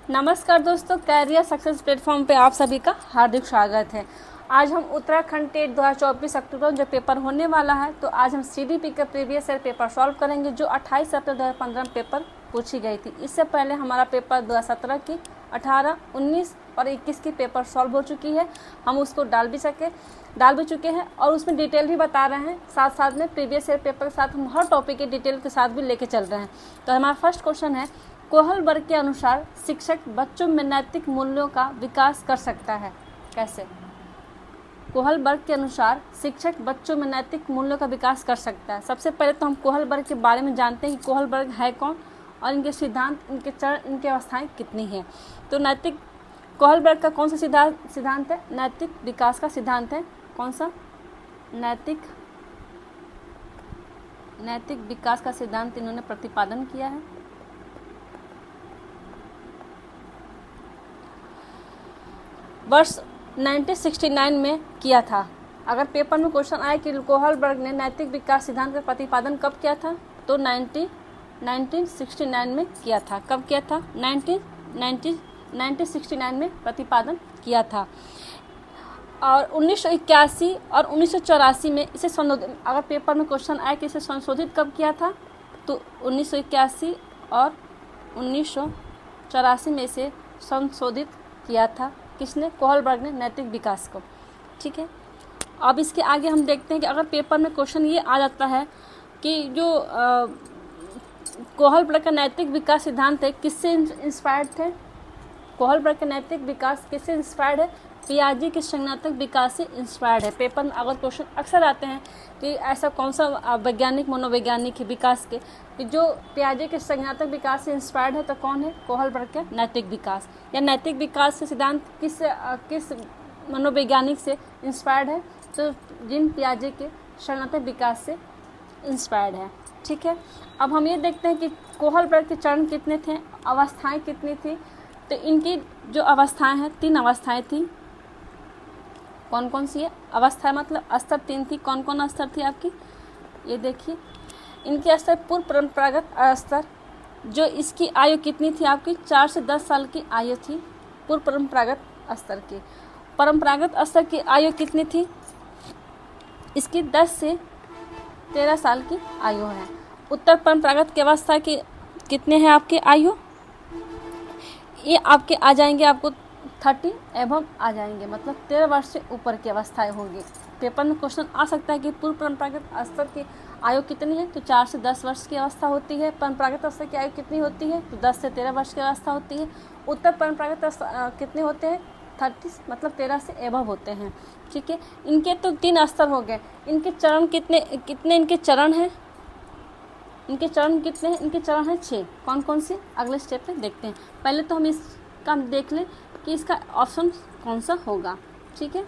नमस्कार दोस्तों, career success platform पे आप सभी का हार्दिक स्वागत है। आज हम उत्तराखंड टेट 2024 अक्टूबर जो पेपर होने वाला है, तो आज हम सीडीपी का प्रीवियस ईयर पेपर सॉल्व करेंगे जो 28 अप्रैल 2015 में पेपर पूछी गई थी। इससे पहले हमारा पेपर 2017 की, 18, 19 और 21 की पेपर सॉल्व हो चुकी है। हम उसको डाल भी चुके हैं और उसमें डिटेल भी बता रहे हैं। साथ साथ में प्रीवियस ईयर पेपर के साथ हम हर टॉपिक के डिटेल के साथ भी लेके चल रहे हैं। तो हमारा फर्स्ट क्वेश्चन है, कोहलबर्ग के अनुसार शिक्षक बच्चों में नैतिक मूल्यों का विकास कर सकता है, कैसे? कोहलबर्ग के अनुसार शिक्षक बच्चों में नैतिक मूल्यों का विकास कर सकता है। सबसे पहले तो हम कोहलबर्ग के बारे में जानते हैं कि कोहलबर्ग है कौन और इनके सिद्धांत, इनके चरण, इनकी अवस्थाएं कितनी हैं। तो नैतिक कोहलबर्ग का कौन सा सिद्धांत है? नैतिक विकास का सिद्धांत है। कौन सा? नैतिक विकास का सिद्धांत इन्होंने प्रतिपादन किया है। वर्ष 1969 में किया था। अगर पेपर में क्वेश्चन आए कि कोहलबर्ग ने नैतिक विकास सिद्धांत का प्रतिपादन कब किया था, तो 1969 में किया था। कब किया था? 1969 में प्रतिपादन किया था। और 1981 और 1984 में इसे संशोधित, अगर पेपर में क्वेश्चन आए कि इसे संशोधित कब किया था, तो 1981 और 1984 में इसे संशोधित किया था। किसने? कोहलबर्ग ने नैतिक विकास को। ठीक है, अब इसके आगे हम देखते हैं कि अगर पेपर में क्वेश्चन ये आ जाता है कि जो कोहलबर्ग का नैतिक विकास सिद्धांत है किससे इंस्पायर्ड थे? कोहलबर्ग का नैतिक विकास किससे इंस्पायर्ड है? पियाजे के संज्ञानात्मक विकास से इंस्पायर्ड है। पेपर में अगर क्वेश्चन अक्सर आते हैं कि ऐसा कौन सा वैज्ञानिक, मनोवैज्ञानिक है विकास के कि जो पियाजे के संज्ञानात्मक विकास से इंस्पायर्ड है, तो कौन है? कोहलबर्ग का नैतिक विकास। या नैतिक विकास से सिद्धांत किस मनोवैज्ञानिक से इंस्पायर्ड है? तो जिन पियाजे के संज्ञानात्मक विकास से इंस्पायर्ड है। ठीक है, अब हम ये देखते हैं कि कोहलबर्ग के चरण कितने थे, अवस्थाएं कितनी थी। तो इनकी जो अवस्थाएं हैं, 3 अवस्थाएं थी। कौन कौन सी है अवस्था? मतलब स्तर 3 थी। कौन कौन स्तर थी आपकी? ये देखिए, इनके स्तर पूर्व परंपरागत स्तर, जो इसकी आयु कितनी थी आपकी? 4 से 10 साल की आयु थी पूर्व परंपरागत स्तर की। परंपरागत स्तर की आयु कितनी थी? इसकी 10 से 13 साल की आयु है। उत्तर परंपरागत की अवस्था की कितने हैं आपके आयु? ये आपके आ जाएंगे, आपको 30 एवं आ जाएंगे, मतलब 13 वर्ष से ऊपर की अवस्थाएं होंगी। पेपर में क्वेश्चन आ सकता है कि पूर्व परंपरागत स्तर की आयु कितनी है, तो 4 से 10 वर्ष की अवस्था होती है। परंपरागत स्तर की आयु कितनी होती है, तो 10 से 13 वर्ष की अवस्था होती है। उत्तर परंपरागत कितने होते हैं? 30, मतलब 13 से एबव होते हैं। ठीक है, इनके तो 3 स्तर हो गए। इनके चरण कितने इनके चरण हैं? इनके चरण कितने हैं? इनके चरण हैं 6। कौन कौन से? अगले स्टेप में देखते हैं। पहले तो हम इसका देख लें कि इसका ऑप्शन कौन सा होगा। ठीक है,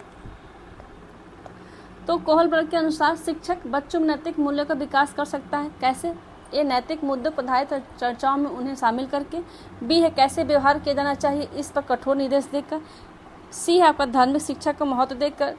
तो कोहलबर्ग के अनुसार शिक्षक बच्चों में नैतिक मूल्यों का विकास कर सकता है। कैसे? ए, नैतिक मुद्दों पर आधारित चर्चाओं में उन्हें शामिल करके। बी है, कैसे व्यवहार किया जाना चाहिए, इस पर कठोर निर्देश देकर। सी है, आपका धार्मिक शिक्षा को महत्व देकर।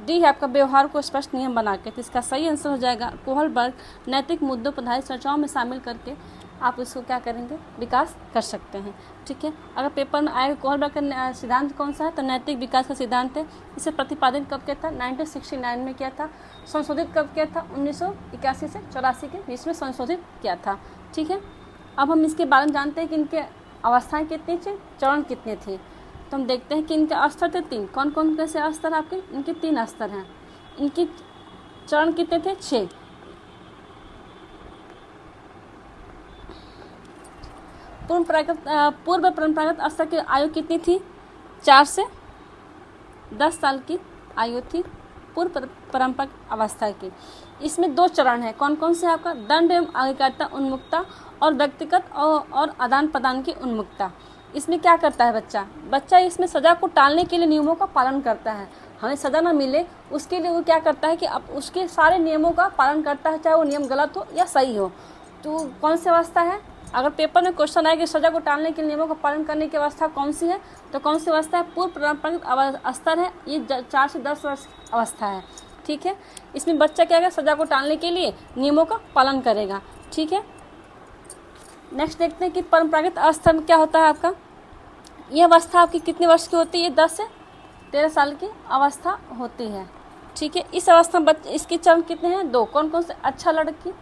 डी है, आपका व्यवहार को स्पष्ट नियम बना के। तो इसका सही आंसर हो जाएगा कोहलबर्ग नैतिक मुद्दों पर आधारित चर्चाओं में शामिल करके आप इसको क्या करेंगे? विकास कर सकते हैं। ठीक है, अगर पेपर में आएगा कोहलबर्ग का सिद्धांत कौन सा है, तो नैतिक विकास का सिद्धांत है। इसे प्रतिपादन कब किया था? 1969 में किया था। संशोधित कब किया था? 1981 से 84 के बीच में संशोधित किया था। ठीक है, अब हम इसके बारे में जानते हैं कि इनके अवस्थाएं कितनी थी, चरण कितने थे। तो हम देखते हैं कि इनके स्तर थे 3। कौन कौन कैसे स्तर आपके? इनके 3 स्तर हैं। इनकी चरण कितने थे? 6। पूर्व परंपरागत स्तर की आयु कितनी थी? 4 से 10 साल की आयु थी पूर्व परंपरागत अवस्था की। इसमें 2 चरण हैं। कौन कौन से? आपका दंड एवं आज्ञाकारिता उन्मुक्ता और व्यक्तिगत और आदान प्रदान की उन्मुक्ता। इसमें क्या करता है बच्चा इसमें सजा को टालने के लिए नियमों का पालन करता है। हमें सजा ना मिले उसके लिए वो क्या करता है कि अब उसके सारे नियमों का पालन करता है, चाहे वो नियम गलत हो या सही हो। तो कौन सी अवस्था है? अगर पेपर में क्वेश्चन आए कि सजा को टालने के नियमों का पालन करने की अवस्था कौन सी है, तो कौन सी अवस्था है? पूर्व परंपरागत स्तर है। ये 4 से 10 वर्ष अवस्था है। ठीक है, इसमें बच्चा क्या करेगा? सजा को टालने के लिए नियमों का पालन करेगा। ठीक है, नेक्स्ट देखते हैं कि परंपरागत स्तर में क्या होता है आपका। ये अवस्था आपकी कितने वर्ष की होती है? 10 से 13 साल की अवस्था होती है। ठीक है, इस अवस्था में इसके चरण कितने हैं? 2। कौन कौन से? अच्छा लड़की,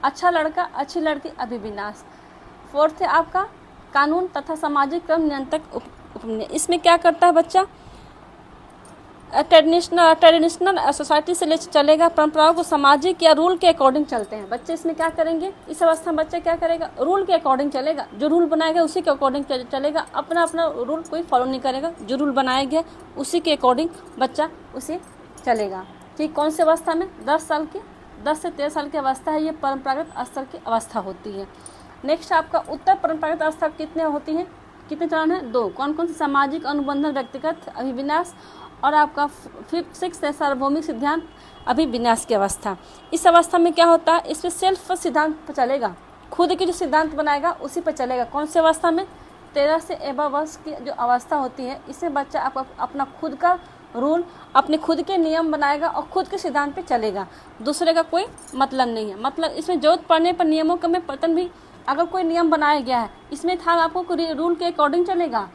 अच्छा लड़का, अच्छी लड़की, अभिविन्यास। 4th है आपका कानून तथा सामाजिक क्रम नियंत्रक उपनय। इसमें क्या करता है बच्चा? ट्रेडिशनल सोसाइटी से ले चलेगा, परंपराओं को सामाजिक या रूल के अकॉर्डिंग चलते हैं बच्चे। इसमें क्या करेंगे? इस अवस्था में बच्चा क्या करेगा? रूल के अकॉर्डिंग चलेगा, जो रूल बनाएगा उसी के अकॉर्डिंग चलेगा, अपना अपना रूल कोई फॉलो नहीं करेगा, जो रूल बनाया गया उसी के अकॉर्डिंग बच्चा उसे चलेगा। ठीक, कौन सी अवस्था में? 10 साल की, 10 से 13 साल की अवस्था है, ये परंपरागत स्तर की अवस्था होती है। नेक्स्ट आपका उत्तर परंपरागत अवस्था कितने होती हैं? कितने चरण हैं? 2। कौन कौन से? सामाजिक अनुबंधन, व्यक्तिगत अभिविन्यास, और आपका 5th 6th है सार्वभौमिक सिद्धांत अभिविन्यास की अवस्था। इस अवस्था में क्या होता है? इस पर सेल्फ सिद्धांत पर चलेगा, खुद के जो सिद्धांत बनाएगा उसी पर चलेगा। कौन सी अवस्था में? 13 से एबव वर्ष की जो अवस्था होती है, इसमें बच्चा अपना खुद का रूल, अपने खुद के नियम बनाएगा और खुद के सिद्धांत पे चलेगा, दूसरे का कोई मतलब नहीं है। मतलब इसमें जरूरत पड़ने पर नियमों का में पतन भी, अगर कोई नियम बनाया गया है इसमें था आपको रूल के अकॉर्डिंग चलेगा,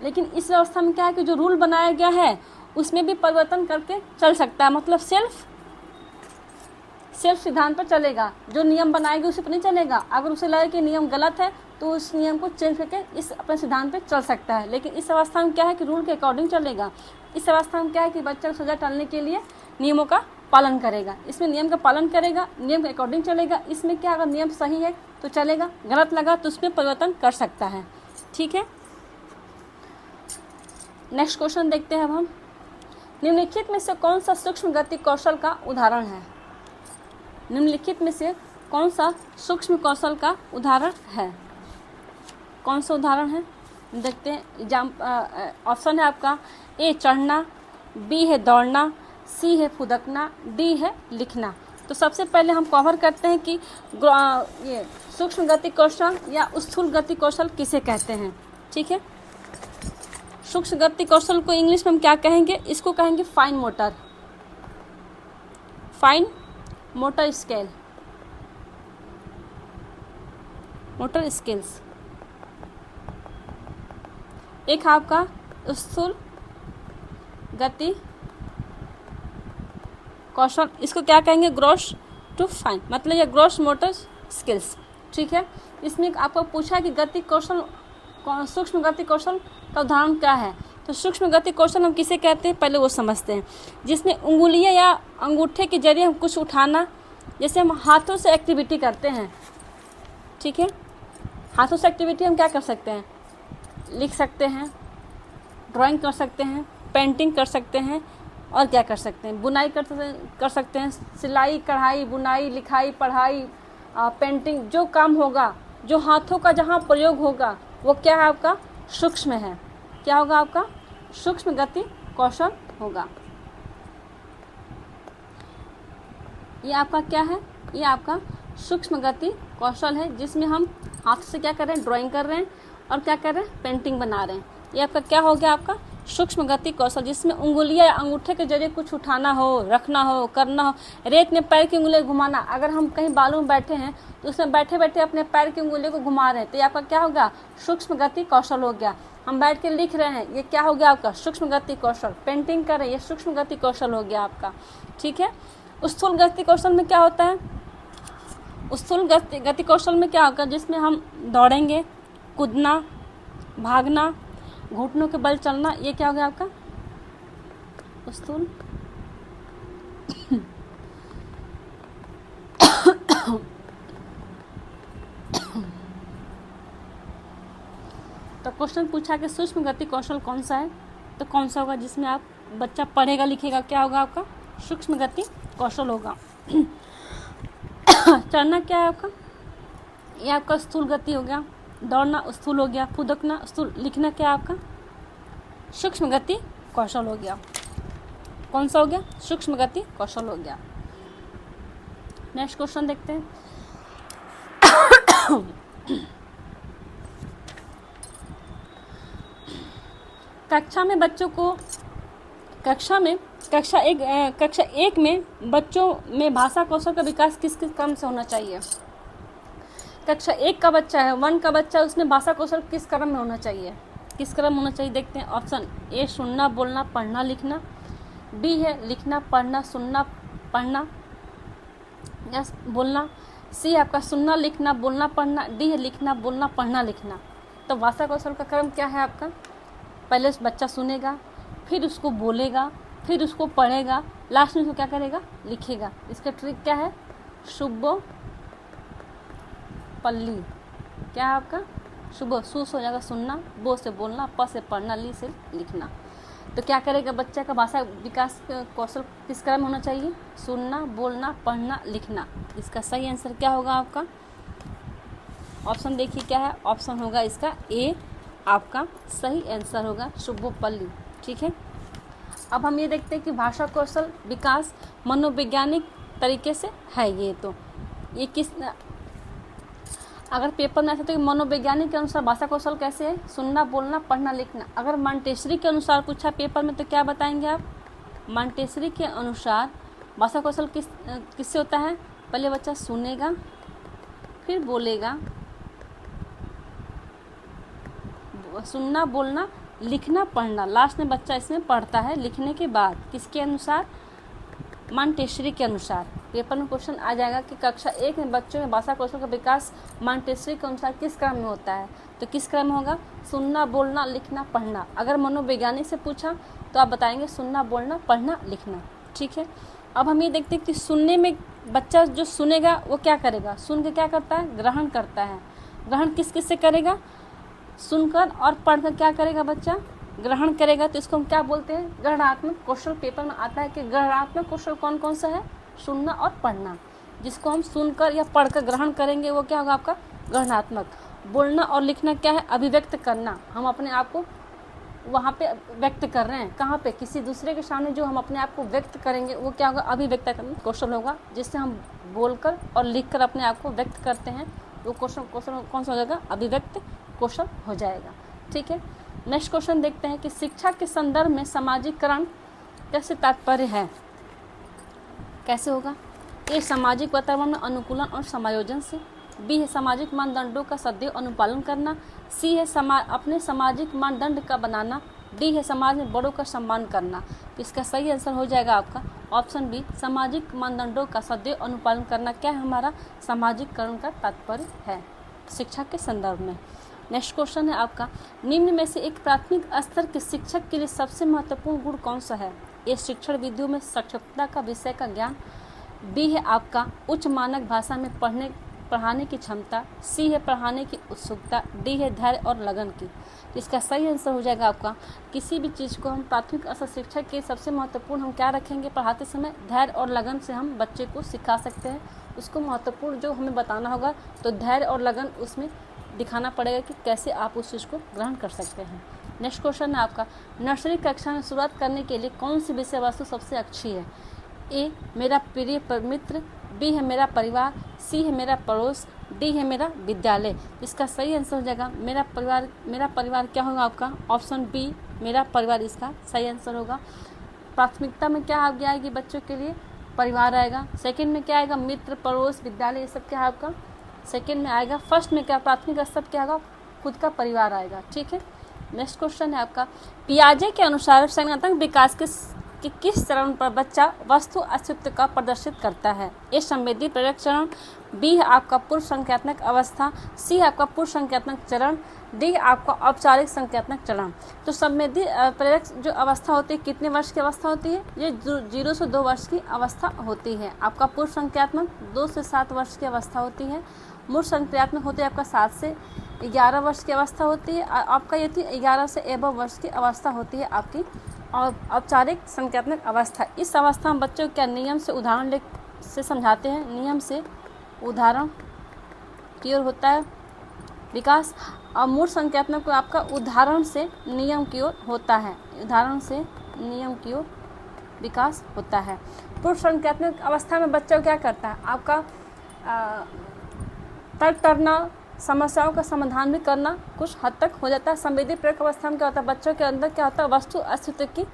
लेकिन इस अवस्था में क्या है कि जो रूल बनाया गया है उसमें भी परिवर्तन करके चल सकता है। मतलब सेल्फ सिद्धांत पर चलेगा, जो नियम बनाएगा उसी पर नहीं चलेगा। अगर उसे लगे कि नियम गलत है तो उस नियम को चेंज करके इस अपने सिद्धांत पे चल सकता है, लेकिन इस अवस्था में क्या है कि रूल के अकॉर्डिंग चलेगा। इस अवस्था में क्या है कि बच्चा को सजा टालने के लिए नियमों का पालन करेगा, इसमें नियम का पालन करेगा, नियम के अकॉर्डिंग चलेगा। इसमें क्या, अगर नियम सही है तो चलेगा, गलत लगा तो उसमें परिवर्तन कर सकता है। ठीक है, नेक्स्ट क्वेश्चन देखते हैं अब हम। निम्नलिखित में से कौन सा सूक्ष्म गति कौशल का उदाहरण है? निम्नलिखित में से कौन सा सूक्ष्म कौशल का उदाहरण है? कौन सा उदाहरण है देखते हैं। ऑप्शन है आपका ए चढ़ना, बी है दौड़ना, सी है फुदकना, डी है लिखना। तो सबसे पहले हम कवर करते हैं कि ये सूक्ष्म गति कौशल या स्थूल गति कौशल किसे कहते हैं। ठीक है, सूक्ष्म गति कौशल को इंग्लिश में हम क्या कहेंगे? इसको कहेंगे फाइन मोटर स्किल्स। एक आपका स्थूल गति कौशल, इसको क्या कहेंगे? ग्रॉस टू फाइन, मतलब ये ग्रॉस मोटर स्किल्स। ठीक है, इसमें आपको पूछा कि गति कौशल, सूक्ष्म गति कौशल का उदाहरण क्या है? तो सूक्ष्म गति कौशल हम किसे कहते हैं पहले वो समझते हैं, जिसमें उंगलियां या अंगूठे के जरिए हम कुछ उठाना, जैसे हम हाथों से एक्टिविटी करते हैं। ठीक है, हाथों से एक्टिविटी हम क्या कर सकते हैं? लिख सकते हैं, ड्राइंग कर सकते हैं, पेंटिंग कर सकते हैं, और क्या कर सकते हैं? बुनाई कर सकते हैं, सिलाई कढ़ाई, बुनाई, लिखाई, पढ़ाई, पेंटिंग, जो काम होगा, जो हाथों का जहाँ प्रयोग होगा वो क्या है? आपका सूक्ष्म है। क्या होगा? आपका सूक्ष्म गति कौशल होगा। ये आपका क्या है? ये आपका सूक्ष्म गति कौशल है, जिसमें हम हाथ से क्या कर रहे हैं? ड्राइंग कर रहे हैं, और क्या कर रहे हैं? पेंटिंग बना रहे हैं। ये आपका क्या हो गया? आपका सूक्ष्म गति कौशल, जिसमें उंगलियां या अंगूठे के जरिए कुछ उठाना हो, रखना हो, करना हो। रेत में पैर की उंगलियां घुमाना, अगर हम कहीं बालू में बैठे हैं तो उसमें बैठे बैठे अपने पैर की उंगलियों को घुमा रहे हैं, तो ये आपका क्या होगा? सूक्ष्म गति कौशल हो गया। हम बैठ के लिख रहे हैं, ये क्या हो गया? आपका सूक्ष्म गति कौशल। पेंटिंग कर रहे हैं, ये सूक्ष्म गति कौशल हो गया आपका। ठीक है, स्थूल गति कौशल में क्या होता है? स्थूल गति कौशल में क्या होगा? जिसमें हम दौड़ेंगे, कूदना, भागना, घुटनों के बल चलना, ये क्या हो गया आपका? स्थूल तो क्वेश्चन पूछा कि सूक्ष्म गति कौशल कौन सा है, तो कौन सा होगा? जिसमें आप बच्चा पढ़ेगा लिखेगा, क्या होगा? आपका सूक्ष्म गति कौशल होगा। चढ़ना क्या है आपका? ये आपका स्थूल गति हो गया। दौड़ना स्थूल हो गया, फुदकना स्थूल, लिखना क्या है आपका? सूक्ष्म गति कौशल हो गया। कौन सा हो गया? सूक्ष्म गति कौशल हो गया। नेक्स्ट क्वेश्चन देखते हैं। कक्षा में बच्चों को कक्षा एक में बच्चों में भाषा कौशल का विकास किस किस क्रम से होना चाहिए? कक्षा 1 का बच्चा है, 1 का बच्चा, उसमें भाषा कौशल किस क्रम में होना चाहिए? किस क्रम होना चाहिए देखते हैं। ऑप्शन ए सुनना बोलना पढ़ना लिखना, बी है लिखना पढ़ना सुनना पढ़ना या बोलना, सी आपका सुनना लिखना बोलना पढ़ना, डी है लिखना बोलना पढ़ना लिखना। तो भाषा कौशल का क्रम क्या है आपका, पहले बच्चा सुनेगा, फिर उसको बोलेगा, फिर उसको पढ़ेगा, लास्ट में उसको क्या करेगा, लिखेगा। इसका ट्रिक क्या है, शुभो पल्ली, क्या है आपका, सुबह सू से हो जाएगा सुनना, बो से बोलना, प से पढ़ना, ली से लिखना। तो क्या करेगा बच्चा का भाषा विकास कौशल किस क्रम होना चाहिए, सुनना बोलना पढ़ना लिखना। इसका सही आंसर क्या होगा आपका, ऑप्शन देखिए क्या है, ऑप्शन होगा इसका ए आपका सही आंसर होगा, शुभोपल्ली। ठीक है, अब हम ये देखते हैं कि भाषा कौशल विकास मनोवैज्ञानिक तरीके से है। ये किस, अगर पेपर में ऐसा तो मनोवैज्ञानिक के अनुसार भाषा कौशल कैसे है, सुनना बोलना पढ़ना लिखना। अगर मांटेसरी के अनुसार पूछा पेपर में तो क्या बताएंगे आप, मांटेसरी के अनुसार भाषा कौशल किससे होता है, पहले बच्चा सुनेगा, फिर बोलेगा, सुनना बोलना लिखना पढ़ना, लास्ट में बच्चा इसमें पढ़ता है लिखने के बाद। किसके अनुसार, मांटेसरी के अनुसार। पेपर में क्वेश्चन आ जाएगा कि कक्षा 1 में बच्चों में भाषा कौशल का विकास मांटेसरी के अनुसार किस क्रम में होता है, तो किस क्रम में होगा, सुनना बोलना लिखना पढ़ना। अगर मनोवैज्ञानिक से पूछा तो आप बताएंगे सुनना बोलना पढ़ना लिखना। ठीक है, अब हम ये देखते हैं कि सुनने में बच्चा जो सुनेगा वो क्या करेगा, सुन के क्या करता है, ग्रहण करता है। ग्रहण किस किस से करेगा, सुनकर और पढ़कर क्या करेगा बच्चा, ग्रहण करेगा। तो इसको हम क्या बोलते हैं, ग्रहणात्मक कौशल। पेपर में आता है कि ग्रहणात्मक कौशल कौन कौन सा है, सुनना और पढ़ना। जिसको हम सुनकर या पढ़कर ग्रहण करेंगे वो क्या होगा आपका, ग्रहणात्मक। बोलना और लिखना क्या है, अभिव्यक्त करना। हम अपने आप को वहाँ पे व्यक्त कर रहे हैं, कहाँ पे, किसी दूसरे के सामने जो हम अपने आप को व्यक्त करेंगे वो क्या होगा, अभिव्यक्त कौशल होगा। जिससे हम बोलकर और लिखकर अपने आप को व्यक्त करते हैं वो कौशल कौन सा हो जाएगा, अभिव्यक्त कौशल हो जाएगा। ठीक है, नेक्स्ट क्वेश्चन देखते हैं कि शिक्षा के संदर्भ में सामाजिकरण कैसे तात्पर्य है, कैसे होगा। ए सामाजिक वातावरण में अनुकूलन और समायोजन से, बी है सामाजिक मानदंडों का सदैव अनुपालन करना, सी है अपने सामाजिक मानदंड का बनाना, डी है समाज में बड़ों का सम्मान करना। तो इसका सही आंसर हो जाएगा आपका ऑप्शन बी, सामाजिक मानदंडों का सदैव अनुपालन करना। क्या है हमारा, सामाजिकरण का तात्पर्य है शिक्षा के संदर्भ में। नेक्स्ट क्वेश्चन है आपका, निम्न में से एक प्राथमिक स्तर के शिक्षक के लिए सबसे महत्वपूर्ण गुण कौन सा है। ए शिक्षण विधियों में साक्षरता का विषय का ज्ञान, बी है आपका उच्च मानक भाषा में पढ़ाने की क्षमता, सी है पढ़ाने की उत्सुकता, डी है धैर्य और लगन की। इसका सही आंसर हो जाएगा आपका, किसी भी चीज़ को हम प्राथमिक स्तर शिक्षक के सबसे महत्वपूर्ण हम क्या रखेंगे, पढ़ाते समय धैर्य और लगन से हम बच्चे को सिखा सकते हैं। उसको महत्वपूर्ण जो हमें बताना होगा तो धैर्य और लगन उसमें दिखाना पड़ेगा कि कैसे आप उस चीज़ को ग्रहण कर सकते हैं। नेक्स्ट क्वेश्चन है आपका, नर्सरी कक्षा में शुरुआत करने के लिए कौन सी विषय वस्तु सबसे अच्छी है। ए मेरा प्रिय मित्र, बी है मेरा परिवार, सी है मेरा पड़ोस, डी है मेरा विद्यालय। इसका सही आंसर हो जाएगा मेरा परिवार क्या होगा आपका, ऑप्शन बी मेरा परिवार इसका सही आंसर होगा। प्राथमिकता में क्या आगे आएगी बच्चों के लिए, परिवार आएगा। सेकंड में क्या आएगा, मित्र पड़ोस विद्यालय, ये सब क्या है आपका सेकंड में आएगा। फर्स्ट में क्या, प्राथमिक स्तर क्या आएगा, खुद का परिवार आएगा। ठीक है, नेक्स्ट क्वेश्चन है आपका, पियाजे के अनुसार संज्ञानात्मक विकास के किस चरण पर बच्चा वस्तु अस्तित्व का प्रदर्शित करता है। ए संवेदी प्रेरक चरण, बी है आपका पूर्व संज्ञानात्मक अवस्था, सी है आपका पूर्व संज्ञानात्मक चरण, डी आपका औपचारिक संज्ञानात्मक चरण। तो संवेदी प्रेरक जो अवस्था होती है कितने वर्ष की अवस्था होती है, ये 0 से 2 वर्ष की अवस्था होती है। आपका पूर्व संज्ञानात्मक 2 से 7 वर्ष की अवस्था होती है। मूर्त संज्ञानात्मक होते हैं आपका 7 से 11 वर्ष की अवस्था होती है। आपका ये 11 से 12 वर्ष की अवस्था होती है आपकी। और औपचारिक संज्ञानात्मक अवस्था, इस अवस्था में बच्चों क्या नियम से उदाहरण से समझाते हैं, नियम से उदाहरण की ओर होता है विकास। और मूर्त संज्ञानात्मक को आपका उदाहरण से नियम की ओर होता है, उदाहरण से नियम की ओर विकास होता है। पूर्व संज्ञानात्मक अवस्था में बच्चा क्या करता है, आपका तर्क करना, समस्याओं का समाधान भी करना कुछ हद तक हो जाता है। संवेदी प्रेरक अवस्था में क्या होता है, बच्चों के अंदर क्या होता है, वस्तु अस्तित्व की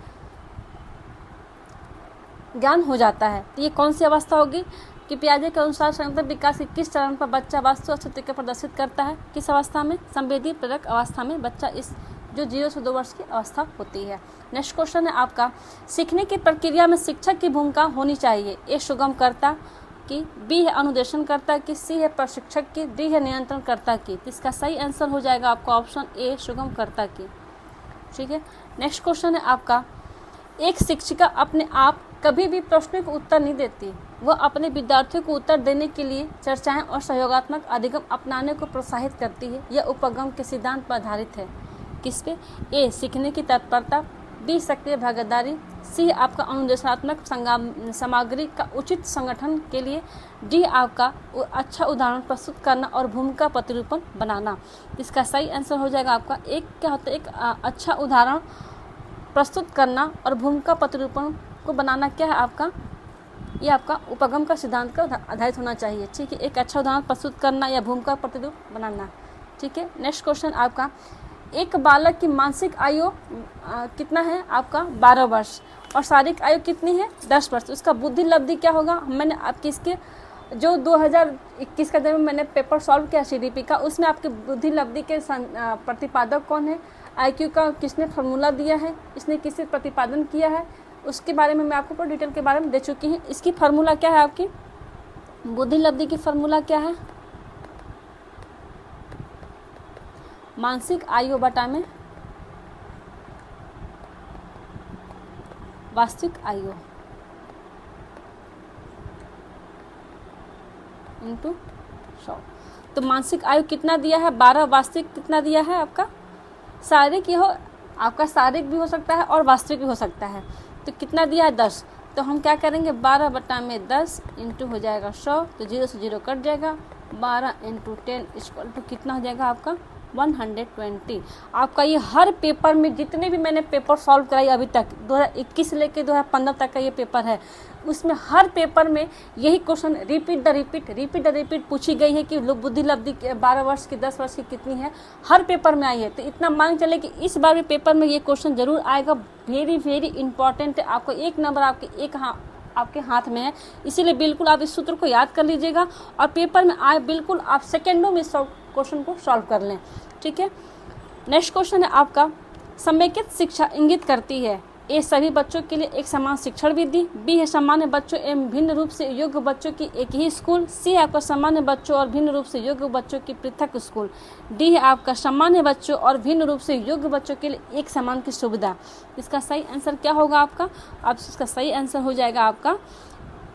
ज्ञान हो जाता है। तो ये कौन सी अवस्था होगी कि पियाजे के अनुसार संज्ञानात्मक विकास के किस चरण पर बच्चा वस्तु अस्तित्व को प्रदर्शित करता है, किस अवस्था में, संवेदी प्रेरक अवस्था में बच्चा इस जो 0 से 2 वर्ष की अवस्था होती है। नेक्स्ट क्वेश्चन है आपका, सीखने की प्रक्रिया में शिक्षक की भूमिका होनी चाहिए। ए सुगमकर्ता की, बी है अनुदेशनकर्ता की, सी है प्रशिक्षक की, डी है नियंत्रणकर्ता की। तो इसका सही आंसर हो जाएगा आपका ऑप्शन ए सुगमकर्ता की। ठीक है। नेक्स्ट क्वेश्चन है आपका, एक शिक्षिका अपने आप कभी भी प्रश्नों को उत्तर नहीं देती, वह अपने विद्यार्थियों को उत्तर देने के लिए चर्चाएं और सहयोगात्मक अधिगम अपनाने को प्रोत्साहित करती है। यह उपगम के सिद्धांत पर आधारित है। किस पे? ए सीखने की तत्परता, बी सक्रिय भागीदारी, सी आपका अनुदेशात्मक सामग्री का उचित संगठन के लिए, डी आपका अच्छा उदाहरण प्रस्तुत करना और भूमिका प्रतिरूपण बनाना। इसका सही आंसर हो जाएगा आपका एक क्या होता है, एक अच्छा उदाहरण प्रस्तुत करना और भूमिका प्रतिरूपण को बनाना क्या है आपका, ये आपका उपगम का सिद्धांत का आधारित होना चाहिए। ठीक है, एक अच्छा उदाहरण प्रस्तुत करना या भूमिका प्रतिरूप बनाना। ठीक है। नेक्स्ट क्वेश्चन आपका, एक बालक की मानसिक आयु कितना है आपका 12 वर्ष और शारीरिक आयु कितनी है 10 वर्ष। उसका बुद्धि लब्धि क्या होगा, मैंने आपकी इसके जो 2021 का जब मैंने पेपर सॉल्व किया CDP का, उसमें आपके बुद्धि लब्धि के प्रतिपादक कौन है, IQ का किसने फार्मूला दिया है, इसने किससे प्रतिपादन किया है, उसके बारे में मैं आपको पूरा डिटेल के बारे में दे चुकी हूँ। इसकी फार्मूला क्या है, आपकी बुद्धि लब्धि की फार्मूला क्या है, मानसिक आयु बटा में वास्तविक आयु इंटू 100। तो मानसिक आयु कितना दिया है 12, वास्तविक कितना दिया है आपका, शारीरिक ये हो आपका, शारीरिक भी हो सकता है और वास्तविक भी हो सकता है। तो कितना दिया है 10, तो हम क्या करेंगे 12 बटा में 10 इंटू हो जाएगा 100, तो 0 से 0 कट जाएगा, 12 इंटू 10 इक्वल टू कितना हो जाएगा आपका 120। आपका ये हर पेपर में जितने भी मैंने पेपर सॉल्व कराई अभी तक 2021 से लेकर 2015 तक का ये पेपर है, उसमें हर पेपर में यही क्वेश्चन रिपीट द रिपीट पूछी गई है कि बुद्धि लब्धि 12 वर्ष की 10 वर्ष की कितनी है, हर पेपर में आई है। तो इतना मान चले कि इस बार भी पेपर में ये क्वेश्चन जरूर आएगा। वेरी इंपॉर्टेंट है, आपको 1 नंबर आपके हाथ में है, इसीलिए बिल्कुल आप इस सूत्र को याद कर लीजिएगा और पेपर में आए बिल्कुल आप सेकेंडों में क्वेश्चन को सॉल्व कर लें। ठीक है। नेक्स्ट क्वेश्चन है आपका, समेकित शिक्षा इंगित करती है। ए सभी बच्चों के लिए एक समान शिक्षण विधि, बी है सामान्य बच्चों एवं भिन्न रूप से योग्य बच्चों की एक ही स्कूल, सी आपका सामान्य बच्चों और भिन्न रूप से योग्य बच्चों की पृथक स्कूल, डी है आपका सामान्य बच्चों और भिन्न रूप से योग्य बच्चों के लिए एक समान की सुविधा। इसका सही आंसर क्या होगा आपका, अब इसका सही आंसर हो जाएगा आपका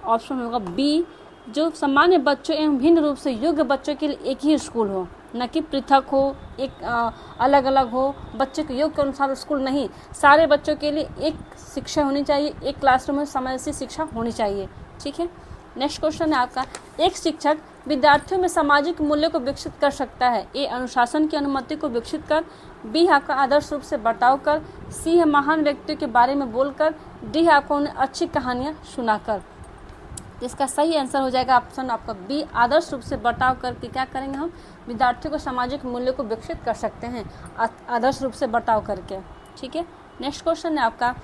ऑप्शन होगा बी, जो सामान्य बच्चों एवं भिन्न रूप से योग्य बच्चों के लिए एक ही स्कूल हो, न कि पृथक हो, एक अलग अलग हो, बच्चे के योग के अनुसार स्कूल नहीं, सारे बच्चों के लिए एक शिक्षा होनी चाहिए, एक क्लासरूम में समावेशी शिक्षा होनी चाहिए। ठीक है। नेक्स्ट क्वेश्चन है आपका, एक शिक्षक विद्यार्थियों में सामाजिक मूल्यों को विकसित कर सकता है। ए अनुशासन की अनुमति को विकसित कर, बी आपका आदर्श रूप से बर्ताव कर, सी है महान व्यक्तियों के बारे में बोलकर, डी है आपको उन्हें अच्छी कहानियाँ सुनाकर। इसका सही आंसर हो जाएगा ऑप्शन आपका बी, आदर्श रूप से बर्ताव करके क्या करेंगे हम विद्यार्थियों को सामाजिक मूल्यों को विकसित कर सकते हैं आदर्श रूप से बर्ताव करके। ठीक है। नेक्स्ट क्वेश्चन है आपका,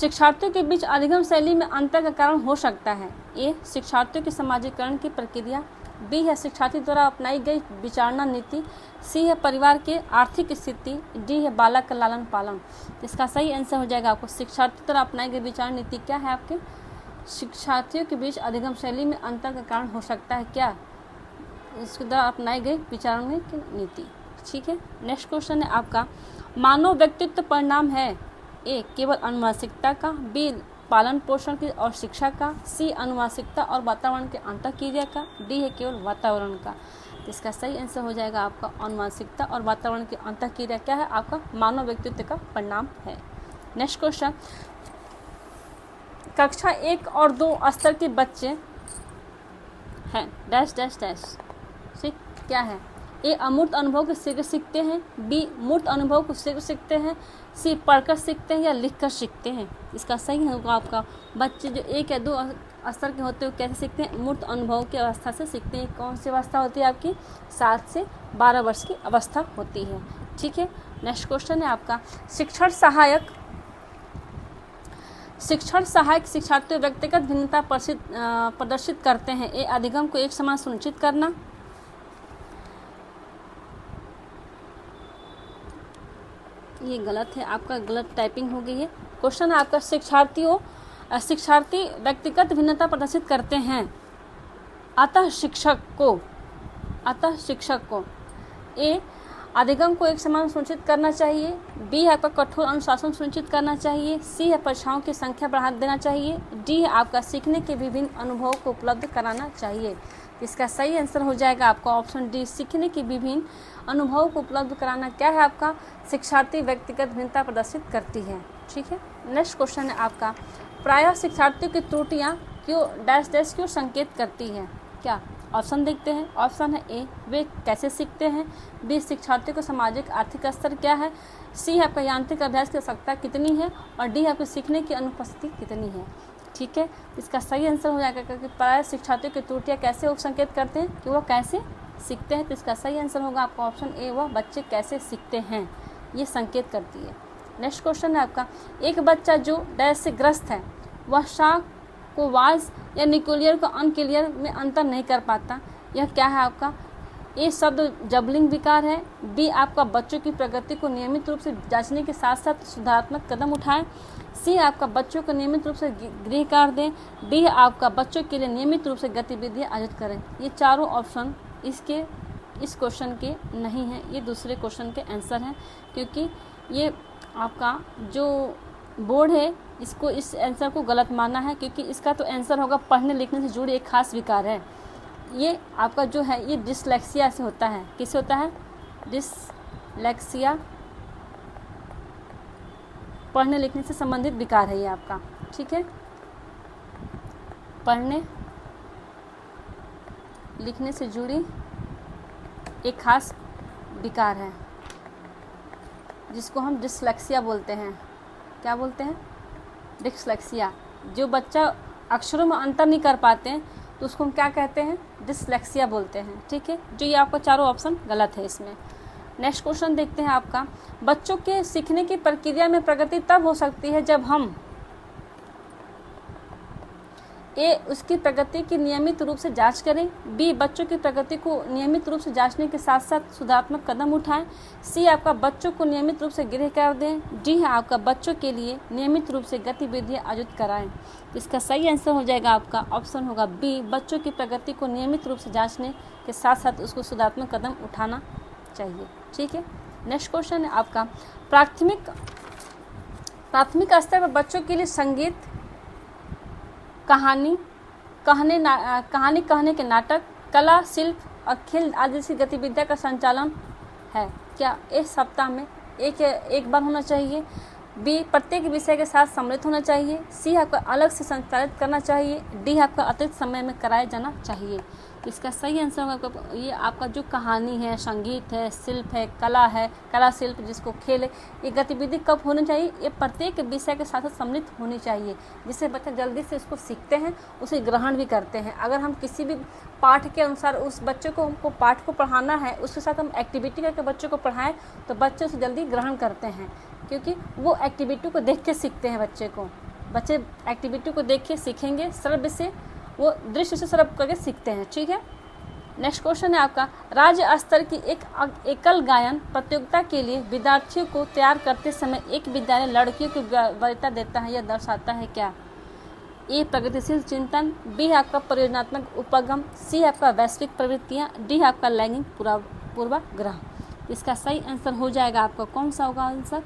शिक्षार्थियों के बीच अधिगम शैली में अंतर का कारण हो सकता है। ए शिक्षार्थियों के समाजीकरण की प्रक्रिया, बी है शिक्षार्थी द्वारा अपनाई गई विचारणा नीति, सी है परिवार की आर्थिक स्थिति, डी है बालक का लालन पालन। इसका सही आंसर हो जाएगा आपको शिक्षार्थी द्वारा अपनाई गई विचार नीति क्या है आपके, शिक्षार्थियों के बीच अधिगम शैली में अंतर का कारण हो सकता है क्या, इसके द्वारा अपनाई गई विचारणा की नीति। ठीक है। नेक्स्ट क्वेश्चन है आपका, मानव व्यक्तित्व परिणाम है। ए केवल अनुवांशिकता का, बी पालन पोषण की और शिक्षा का, सी अनुवांशिकता और वातावरण के अंतःक्रिया का, डी है केवल वातावरण का। इसका सही आंसर हो जाएगा आपका अनुवांशिकता और वातावरण की अंतःक्रिया क्या है आपका मानव व्यक्तित्व का परिणाम है। नेक्स्ट क्वेश्चन, कक्षा 1 और 2 स्तर के बच्चे हैं डैश डैश डैश, ठीक क्या है, ए अमूर्त अनुभव को शीघ्र सीखते हैं, बी मूर्त अनुभव को शीघ्र सीखते हैं, सी पढ़कर सीखते हैं या लिखकर सीखते हैं। इसका सही होगा आपका बच्चे जो 1 या 2 स्तर के होते हैं कैसे सीखते हैं, मूर्त अनुभव की अवस्था से सीखते हैं। कौन सी अवस्था होती है आपकी 7 से 12 वर्ष की अवस्था होती है। ठीक है। नेक्स्ट क्वेश्चन है आपका, शिक्षण सहायक शिक्षार्थियों व्यक्तिगत भिन्नता प्रदर्शित करते हैं। ए अधिगम को एक समान सुनिश्चित करना, ये गलत है, आपका गलत टाइपिंग हो गई है। क्वेश्चन है आपका, शिक्षार्थी व्यक्तिगत भिन्नता प्रदर्शित करते हैं, अतः शिक्षक को ए अधिगम को एक समान सुनिश्चित करना चाहिए, बी है आपका कठोर अनुशासन सुनिश्चित करना चाहिए, सी है परीक्षाओं की संख्या बढ़ा देना चाहिए, डी है आपका सीखने के विभिन्न अनुभवों को उपलब्ध कराना चाहिए। इसका सही आंसर हो जाएगा आपका ऑप्शन डी, सीखने की विभिन्न अनुभवों को उपलब्ध कराना क्या है आपका, शिक्षार्थी व्यक्तिगत भिन्नता प्रदर्शित करती है। ठीक है, नेक्स्ट क्वेश्चन है आपका, प्रायः शिक्षार्थियों की त्रुटियां क्यों डैश क्यों संकेत करती है, क्या? ऑप्शन देखते हैं। ऑप्शन है ए, वे कैसे सीखते हैं, बी, शिक्षार्थियों का सामाजिक आर्थिक स्तर क्या है, सी है आपका यांत्रिक अभ्यास की आवश्यकता कितनी है, और डी है आपकी सीखने की अनुपस्थिति कितनी है। ठीक है, इसका सही आंसर हो जाएगा क्योंकि प्रायः शिक्षार्थियों की त्रुटियां कैसे संकेत करते हैं कि वो कैसे सीखते हैं। तो इसका सही आंसर होगा आपका ऑप्शन ए, वह बच्चे कैसे सीखते हैं ये संकेत करती है। नेक्स्ट क्वेश्चन है आपका, एक बच्चा जो डैश से ग्रस्त है वह शाख को वाज या न्यूक्लियर को अनक्लियर में अंतर नहीं कर पाता, यह क्या है आपका? ए शब्द जबलिंग विकार है, बी आपका बच्चों की प्रगति को नियमित रूप से जांचने के साथ साथ सुधारात्मक कदम उठाएं, सी आपका बच्चों को नियमित रूप से गृह कार्य दें, डी आपका बच्चों के लिए नियमित रूप से गतिविधियां आयोजित करें। ये चारों ऑप्शन इस क्वेश्चन के नहीं हैं, ये दूसरे क्वेश्चन के आंसर हैं, क्योंकि ये आपका जो बोर्ड है इसको इस आंसर को गलत माना है, क्योंकि इसका तो आंसर होगा पढ़ने लिखने से जुड़ी एक खास विकार है। ये आपका जो है ये डिसलेक्सिया से होता है। किससे होता है? डिसलेक्सिया, पढ़ने लिखने से संबंधित विकार है ये आपका। ठीक है, पढ़ने लिखने से जुड़ी एक खास विकार है जिसको हम डिसलेक्सिया बोलते हैं। क्या बोलते हैं? डिसलेक्सिया। जो बच्चा अक्षरों में अंतर नहीं कर पाते हैं तो उसको हम क्या कहते हैं? डिसलेक्सिया बोलते हैं। ठीक है, जो ये आपका चारों ऑप्शन गलत है इसमें। नेक्स्ट क्वेश्चन देखते हैं आपका, बच्चों के सीखने की प्रक्रिया में प्रगति तब हो सकती है जब हम ए उसकी प्रगति की नियमित रूप से जांच करें, बी बच्चों की प्रगति को नियमित रूप से जांचने के साथ साथ सुधारात्मक कदम उठाएं, सी आपका बच्चों को नियमित रूप से गृह कार्य दें, डी है आपका बच्चों के लिए नियमित रूप से गतिविधियां आयोजित कराएं। इसका सही आंसर हो जाएगा आपका ऑप्शन होगा बी, बच्चों की प्रगति को नियमित रूप से जाँचने के साथ साथ उसको सुधारात्मक कदम उठाना चाहिए। ठीक है, नेक्स्ट क्वेश्चन है आपका, प्राथमिक स्तर पर बच्चों के लिए संगीत, कहानी कहने के नाटक, कला, शिल्प और खेल आदि जैसी गतिविधियों का संचालन है। क्या एक सप्ताह में एक बार होना चाहिए, बी प्रत्येक विषय के साथ सम्मिलित होना चाहिए, सी आपको अलग से संचालित करना चाहिए, डी आपका अतिरिक्त समय में कराया जाना चाहिए। इसका सही आंसर होगा ये आपका जो कहानी है, संगीत है, शिल्प है, कला शिल्प जिसको खेल है, ये गतिविधि कब होनी चाहिए? ये प्रत्येक विषय के साथ सम्मिलित होनी चाहिए, जिससे बच्चा जल्दी से उसको सीखते हैं, उसे ग्रहण भी करते हैं। अगर हम किसी भी पाठ के अनुसार उस बच्चे को हमको पाठ को पढ़ाना है, उसके साथ हम एक्टिविटी करके बच्चों को पढ़ाएं तो बच्चे उसे जल्दी ग्रहण करते हैं, क्योंकि वो एक्टिविटी को देख के सीखते हैं। बच्चे एक्टिविटी को देख के सीखेंगे, श्रव्य से वो दृश्य से सर्व करके सीखते हैं। ठीक है, नेक्स्ट क्वेश्चन है आपका, राज्य स्तर की एक एकल गायन प्रतियोगिता के लिए विद्यार्थियों को तैयार करते समय एक विद्यालय लड़कियों की वरीयता देता है, यह दर्शाता है क्या? ए प्रगतिशील चिंतन, बी आपका परियोजनात्मक उपगम, सी आपका वैश्विक प्रवृत्तियां, डी आपका लैंगिक पूर्वाग्रह। इसका सही आंसर हो जाएगा आपका कौन सा होगा आंसर?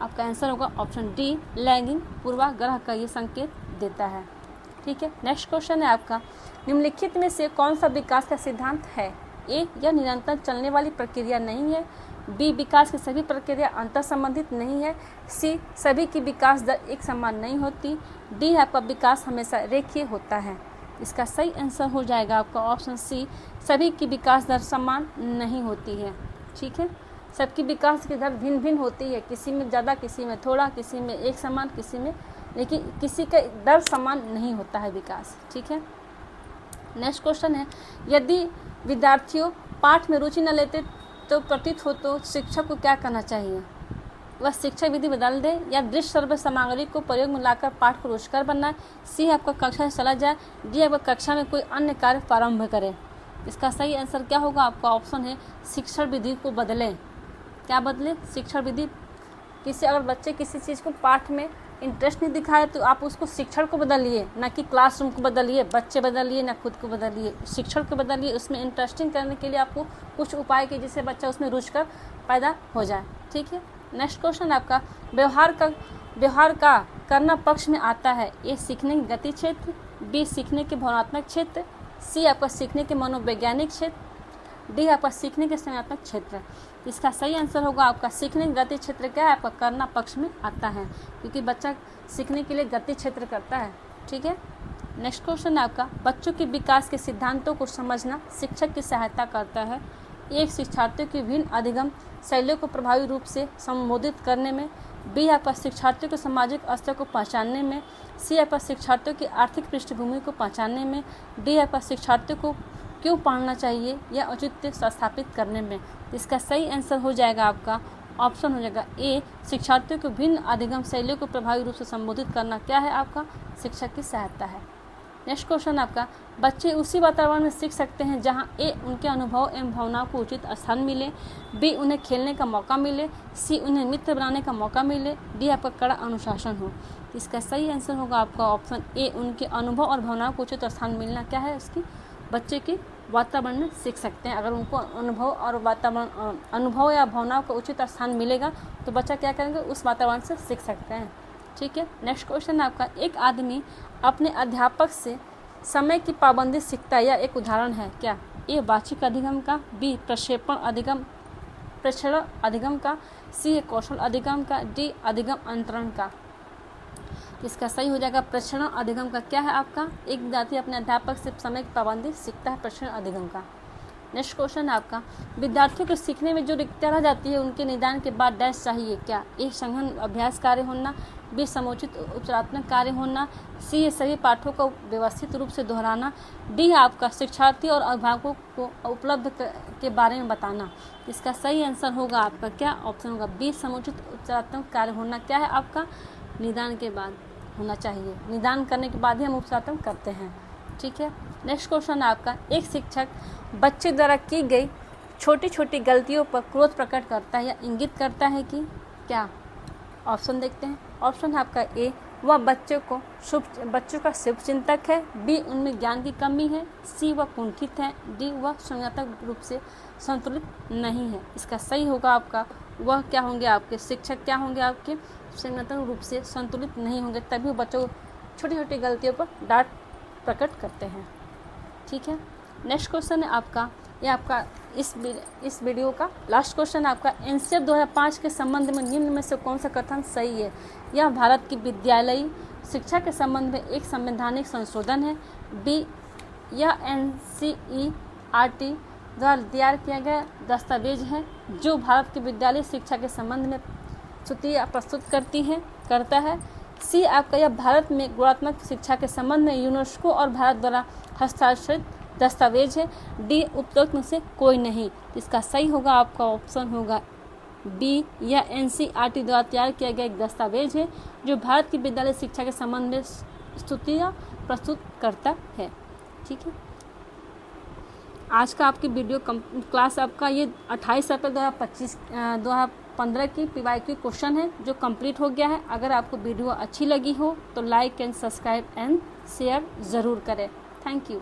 आपका आंसर होगा ऑप्शन डी, लैंगिक पूर्वाग्रह का ये संकेत देता है। ठीक है, नेक्स्ट क्वेश्चन है आपका, निम्नलिखित में से कौन सा विकास का सिद्धांत है? ए यह निरंतर चलने वाली प्रक्रिया नहीं है, बी विकास की सभी प्रक्रिया अंतर संबंधित नहीं है, सी सभी की विकास दर एक समान नहीं होती, डी आपका विकास हमेशा रेखीय होता है। इसका सही आंसर हो जाएगा आपका ऑप्शन सी, सभी की विकास दर समान नहीं होती है। ठीक है, सबकी विकास की दर भिन्न भिन्न होती है, किसी में ज़्यादा, किसी में थोड़ा, किसी में एक समान, किसी में, लेकिन किसी का दर समान नहीं होता है विकास। ठीक है, नेक्स्ट क्वेश्चन है, यदि विद्यार्थियों पाठ में रुचि न लेते तो प्रतीत हो तो शिक्षक को क्या करना चाहिए? वह शिक्षा विधि बदल दे या दृश्य सर्व सामग्री को प्रयोग में लाकर पाठ को रुचिकर बनाए, सी आपका कक्षा से चला जाए, डी आपका कक्षा में कोई अन्य कार्य प्रारंभ करे। इसका सही आंसर क्या होगा? आपका ऑप्शन है शिक्षण विधि को बदलें। क्या बदले? शिक्षण विधि किसी अगर बच्चे किसी चीज़ को पाठ में इंटरेस्ट नहीं दिखाए तो आप उसको शिक्षण को बदलिए, ना कि क्लासरूम को बदलिए, बच्चे बदलिए ना खुद को बदलिए, शिक्षण को बदलिए। उसमें इंटरेस्टिंग करने के लिए आपको कुछ उपाय कीजिए जिससे बच्चा उसमें रुचिकर पैदा हो जाए। ठीक है। नेक्स्ट क्वेश्चन आपका, व्यवहार का करना पक्ष में आता है। ए सीखने के गति क्षेत्र, बी सीखने के भावनात्मक क्षेत्र, सी आपका सीखने के मनोवैज्ञानिक क्षेत्र, डी आपका सीखने के संज्ञानात्मक क्षेत्र। इसका सही आंसर होगा आपका सीखने के गति क्षेत्र क्या है, आपका करना पक्ष में आता है, क्योंकि बच्चा सीखने के लिए गति क्षेत्र करता है। ठीक है। नेक्स्ट क्वेश्चन है आपका, बच्चों के विकास के सिद्धांतों को समझना शिक्षक की सहायता करता है। एक शिक्षार्थियों की विभिन्न अधिगम शैलियों को प्रभावी रूप से संबोधित करने में, बी आपका शिक्षार्थियों के सामाजिक स्तर को पहचानने में, सी आपका शिक्षार्थियों की आर्थिक पृष्ठभूमि को पहचानने में, डी आपका शिक्षार्थियों को क्यों पढ़ना चाहिए या औचित्य स्थापित करने में। इसका सही आंसर हो जाएगा आपका ऑप्शन हो जाएगा ए, शिक्षार्थियों को भिन्न अधिगम शैलियों को प्रभावी रूप से संबोधित करना क्या है, आपका शिक्षक की सहायता है। नेक्स्ट क्वेश्चन आपका, बच्चे उसी वातावरण में सीख सकते हैं जहां ए उनके अनुभव एवं भावनाओं को उचित स्थान मिले, बी उन्हें खेलने का मौका मिले, सी उन्हें मित्र बनाने का मौका मिले, डी आपका कड़ा अनुशासन हो। इसका सही आंसर होगा आपका ऑप्शन ए, उनके अनुभव और भावनाओं को उचित स्थान मिलना क्या है, उसकी बच्चे के वातावरण में सीख सकते हैं। अगर उनको अनुभव या भावनाओं का उचित स्थान मिलेगा तो बच्चा क्या करेंगे, उस वातावरण से सीख सकते हैं। ठीक है। नेक्स्ट क्वेश्चन आपका, एक आदमी अपने अध्यापक से समय की पाबंदी सीखता है, यह एक उदाहरण है क्या, ए वाचिक अधिगम का, बी प्रेक्षण अधिगम का, सी कौशल अधिगम का, डी अधिगम अंतरण का। इसका सही हो जाएगा प्रेक्षण अधिगम का क्या है आपका, एक विद्यार्थी अपने अध्यापक से समय की पाबंदी सीखता है, प्रेक्षण अधिगम का। नेक्स्ट क्वेश्चन है आपका, विद्यार्थियों को सीखने में जो रिक्तियाँ रह जाती है उनके निदान के बाद डैश चाहिए क्या, ए संघन अभ्यास कार्य होना, बी समुचित उपचारात्मक कार्य होना, सी ये सभी पाठों को व्यवस्थित रूप से दोहराना, डी आपका शिक्षार्थी और अभिभावकों को उपलब्ध के बारे में बताना। इसका सही आंसर होगा आपका क्या ऑप्शन होगा बी, समुचित उपचारात्मक कार्य होना क्या है आपका, निदान के बाद होना चाहिए, निदान करने के बाद ही हम उपचारात्मक करते हैं। ठीक है। नेक्स्ट क्वेश्चन है आपका, एक शिक्षक बच्चे द्वारा की गई छोटी छोटी गलतियों पर क्रोध प्रकट करता है या इंगित करता है कि क्या, ऑप्शन देखते हैं। ऑप्शन है आपका ए, वह बच्चों का शुभचिंतक है, बी उनमें ज्ञान की कमी है, सी वह कुंठित है, डी वह संज्ञानात्मक रूप से संतुलित नहीं है। इसका सही होगा आपका वह क्या होंगे, आपके शिक्षक क्या होंगे, आपके संज्ञानात्मक रूप से संतुलित नहीं होंगे, तभी बच्चों छोटी छोटी गलतियों पर डांट प्रकट करते हैं। ठीक है। नेक्स्ट क्वेश्चन है आपका, ये आपका इस वीडियो का लास्ट क्वेश्चन है आपका, एनसीईआरटी 2005 के संबंध में निम्न में से कौन सा कथन सही है। यह भारत की विद्यालयी शिक्षा के संबंध में एक संवैधानिक संशोधन है, बी यह एनसीईआरटी द्वारा तैयार किया गया दस्तावेज है जो भारत की विद्यालयी शिक्षा के संबंध में सूचियाँ प्रस्तुत करता है, सी आपका यह भारत में गुणात्मक शिक्षा के संबंध में यूनेस्को और भारत द्वारा हस्ताक्षरित दस्तावेज है, डी उपरोक्त में से कोई नहीं। इसका सही होगा आपका ऑप्शन होगा बी, यह एनसीईआरटी द्वारा तैयार किया गया एक दस्तावेज है जो भारत की विद्यालय शिक्षा के संबंध में स्तुतियाँ प्रस्तुत करता है। ठीक है। आज का आपकी वीडियो क्लास आपका ये 28 अप्रैल 2015 की PYQ क्वेश्चन है जो कंप्लीट हो गया है। अगर आपको वीडियो अच्छी लगी हो तो like and subscribe and share ज़रूर करें। Thank you.